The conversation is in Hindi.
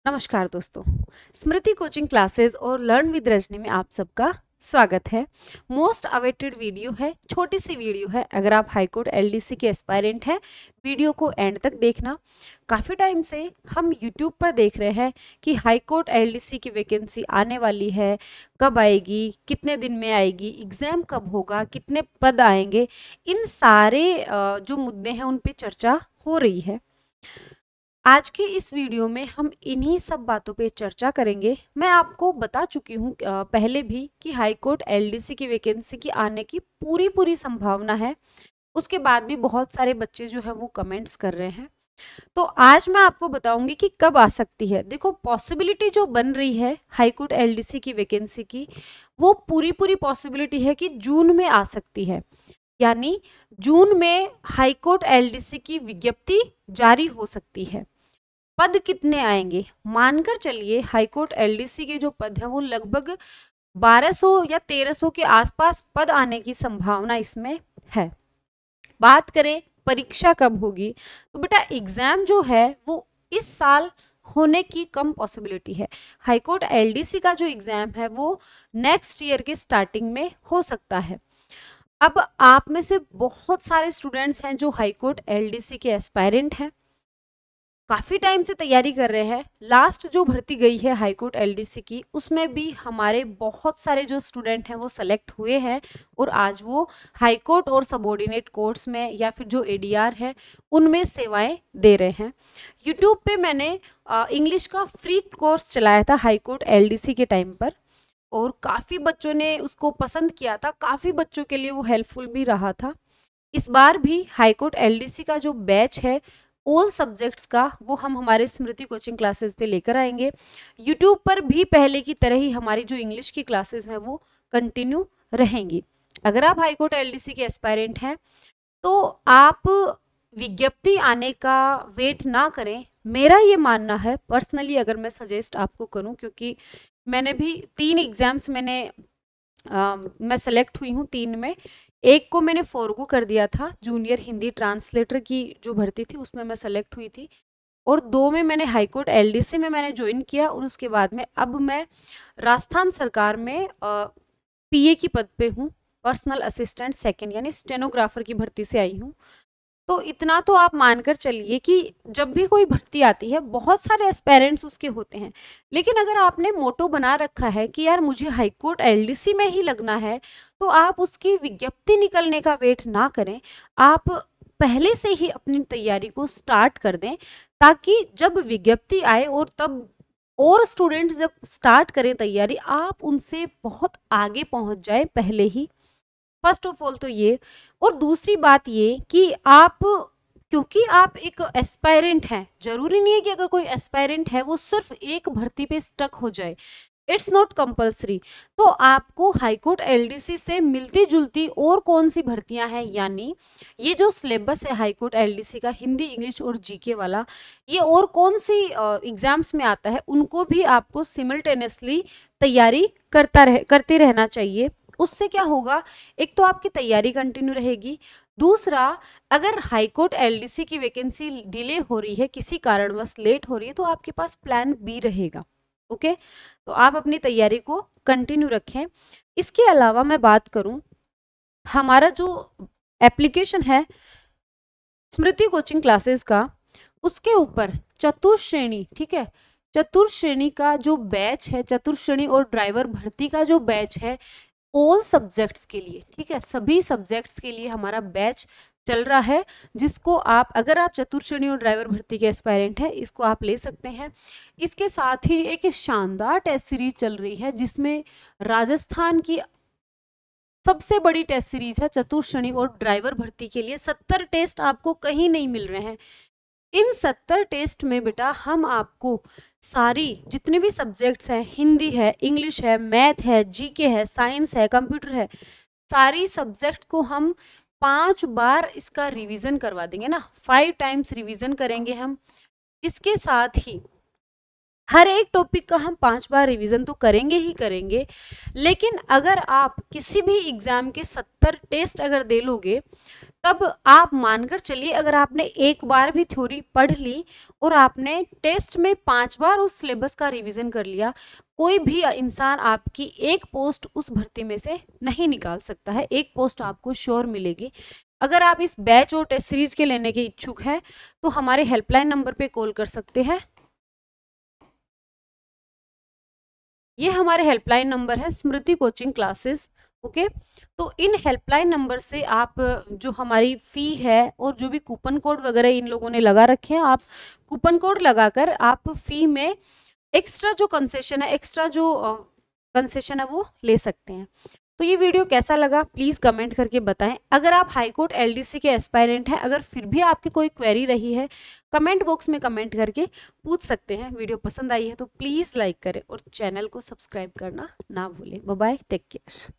नमस्कार दोस्तों, स्मृति कोचिंग क्लासेस और लर्न विद रजनी में आप सबका स्वागत है। मोस्ट अवेटेड वीडियो है, छोटी सी वीडियो है। अगर आप हाईकोर्ट एलडीसी के एस्पायरेंट हैं, वीडियो को एंड तक देखना। काफ़ी टाइम से हम यूट्यूब पर देख रहे हैं कि हाईकोर्ट एलडीसी की वैकेंसी आने वाली है, कब आएगी, कितने दिन में आएगी, एग्ज़ाम कब होगा, कितने पद आएंगे। इन सारे जो मुद्दे हैं उन पे चर्चा हो रही है। आज के इस वीडियो में हम इन्हीं सब बातों पे चर्चा करेंगे। मैं आपको बता चुकी हूँ पहले भी कि हाई कोर्ट एलडीसी की वैकेंसी की आने की पूरी संभावना है। उसके बाद भी बहुत सारे बच्चे जो है वो कमेंट्स कर रहे हैं। तो आज मैं आपको बताऊंगी कि कब आ सकती है। देखो, पॉसिबिलिटी जो बन रही है हाई कोर्ट एलडीसी की वैकेंसी की, वो पूरी पॉसिबिलिटी है कि जून में आ सकती है। यानी जून में हाई कोर्ट एलडीसी की विज्ञप्ति जारी हो सकती है। पद कितने आएंगे? मानकर चलिए हाईकोर्ट एलडीसी के जो पद हैं वो लगभग 1200 या 1300 के आसपास पद आने की संभावना इसमें है। बात करें परीक्षा कब होगी, तो बेटा एग्जाम जो है वो इस साल होने की कम पॉसिबिलिटी है। हाईकोर्ट एलडीसी का जो एग्जाम है वो नेक्स्ट ईयर के स्टार्टिंग में हो सकता है। अब आप में से बहुत सारे स्टूडेंट्स हैं जो हाईकोर्ट एलडीसी के एस्पायरेंट हैं, काफ़ी टाइम से तैयारी कर रहे हैं। लास्ट जो भर्ती गई है हाईकोर्ट एलडीसी की, उसमें भी हमारे बहुत सारे जो स्टूडेंट हैं वो सेलेक्ट हुए हैं और आज वो हाईकोर्ट और सबऑर्डिनेट कोर्ट्स में या फिर जो एडीआर है उनमें सेवाएं दे रहे हैं। यूट्यूब पे मैंने इंग्लिश का फ्री कोर्स चलाया था हाईकोर्ट एलडीसी के टाइम पर, और काफ़ी बच्चों ने उसको पसंद किया था, काफ़ी बच्चों के लिए वो हेल्पफुल भी रहा था। इस बार भी हाईकोर्ट एलडीसी का जो बैच है ऑल सब्जेक्ट्स का, वो हम हमारे स्मृति कोचिंग क्लासेस पे लेकर आएंगे। यूट्यूब पर भी पहले की तरह ही हमारी जो इंग्लिश की क्लासेस हैं वो कंटिन्यू रहेंगी। अगर आप हाईकोर्ट एलडीसी के एस्पायरेंट हैं तो आप विज्ञप्ति आने का वेट ना करें। मेरा ये मानना है पर्सनली, अगर मैं सजेस्ट आपको करूं, क्योंकि मैंने भी 3 एग्जाम्स मैं सेलेक्ट हुई हूँ 3 में। एक को मैंने फॉरगो कर दिया था, जूनियर हिंदी ट्रांसलेटर की जो भर्ती थी उसमें मैं सेलेक्ट हुई थी, और 2 में मैंने हाईकोर्ट एलडीसी में मैंने ज्वाइन किया, और उसके बाद में अब मैं राजस्थान सरकार में पीए की पद पे हूँ, पर्सनल असिस्टेंट सेकंड यानी स्टेनोग्राफर की भर्ती से आई हूँ। तो इतना तो आप मानकर चलिए कि जब भी कोई भर्ती आती है बहुत सारे एस्पेरेंट्स उसके होते हैं, लेकिन अगर आपने मोटो बना रखा है कि यार मुझे हाईकोर्ट एलडीसी में ही लगना है, तो आप उसकी विज्ञप्ति निकलने का वेट ना करें। आप पहले से ही अपनी तैयारी को स्टार्ट कर दें, ताकि जब विज्ञप्ति आए और तब और स्टूडेंट्स जब स्टार्ट करें तैयारी, आप उनसे बहुत आगे पहुंच जाए पहले ही। फर्स्ट ऑफ ऑल तो ये, और दूसरी बात ये कि आप, क्योंकि आप एक एस्पायरेंट हैं, जरूरी नहीं है कि अगर कोई एस्पायरेंट है वो सिर्फ एक भर्ती पे स्टक हो जाए, इट्स नॉट कंपल्सरी। तो आपको हाईकोर्ट एलडीसी से मिलती जुलती और कौन सी भर्तियां हैं, यानी ये जो सिलेबस है हाईकोर्ट एलडीसी का हिंदी इंग्लिश और जीके वाला, ये और कौन सी एग्जाम्स में आता है, उनको भी आपको सिमिल्टेनियसली तैयारी करते रहना चाहिए। उससे क्या होगा, एक तो आपकी तैयारी कंटिन्यू रहेगी, दूसरा अगर हाईकोर्ट एलडीसी की वैकेंसी डिले हो रही है, किसी कारणवश लेट हो रही है, तो आपके पास प्लान बी रहेगा। ओके, तो आप अपनी तैयारी को कंटिन्यू रखें। इसके अलावा मैं बात करूं, हमारा जो एप्लीकेशन है स्मृति कोचिंग क्लासेस का, उसके ऊपर चतुर्श्रेणी, ठीक है, चतुर्श्रेणी का जो बैच है, चतुर्श्रेणी और ड्राइवर भर्ती का जो बैच है ऑल सब्जेक्ट्स के लिए, ठीक है, सभी सब्जेक्ट्स के लिए हमारा बैच चल रहा है, जिसको आप, अगर आप चतुर्श्रेणी और ड्राइवर भर्ती के एस्पायरेंट हैं, इसको आप ले सकते हैं। इसके साथ ही एक शानदार टेस्ट सीरीज चल रही है, जिसमें राजस्थान की सबसे बड़ी टेस्ट सीरीज है चतुर्श्रेणी और ड्राइवर भर्ती के लिए। 70 टेस्ट आपको कहीं नहीं मिल रहे हैं। इन 70 टेस्ट में बेटा हम आपको सारी जितने भी सब्जेक्ट्स हैं, हिंदी है, इंग्लिश है, मैथ है, जीके है, साइंस है, कंप्यूटर है, सारी सब्जेक्ट को हम 5 बार इसका रिवीजन करवा देंगे ना, 5 टाइम्स रिवीजन करेंगे हम। इसके साथ ही हर एक टॉपिक का हम 5 बार रिवीजन तो करेंगे ही करेंगे, लेकिन अगर आप किसी भी एग्जाम के 70 टेस्ट अगर दे लोगे, तब आप मानकर चलिए अगर आपने एक बार भी थ्योरी पढ़ ली और आपने टेस्ट में 5 बार उस सिलेबस का रिवीजन कर लिया, कोई भी इंसान आपकी एक पोस्ट उस भर्ती में से नहीं निकाल सकता है। एक पोस्ट आपको श्योर मिलेगी। अगर आप इस बैच और टेस्ट सीरीज के लेने के इच्छुक हैं तो हमारे हेल्पलाइन नंबर पे कॉल कर सकते हैं। ये हमारे हेल्पलाइन नंबर है, स्मृति कोचिंग क्लासेस। ओके, तो इन हेल्पलाइन नंबर से आप जो हमारी फ़ी है और जो भी कूपन कोड वगैरह इन लोगों ने लगा रखे हैं, आप कूपन कोड लगाकर आप फ़ी में एक्स्ट्रा जो कंसेशन है, एक्स्ट्रा जो कंसेशन है वो ले सकते हैं। तो ये वीडियो कैसा लगा प्लीज़ कमेंट करके बताएं। अगर आप हाई कोर्ट एलडीसी के एस्पायरेंट हैं, अगर फिर भी आपकी कोई क्वेरी रही है, कमेंट बॉक्स में कमेंट करके पूछ सकते हैं। वीडियो पसंद आई है तो प्लीज़ लाइक करें और चैनल को सब्सक्राइब करना ना भूलें। Bye bye, take care.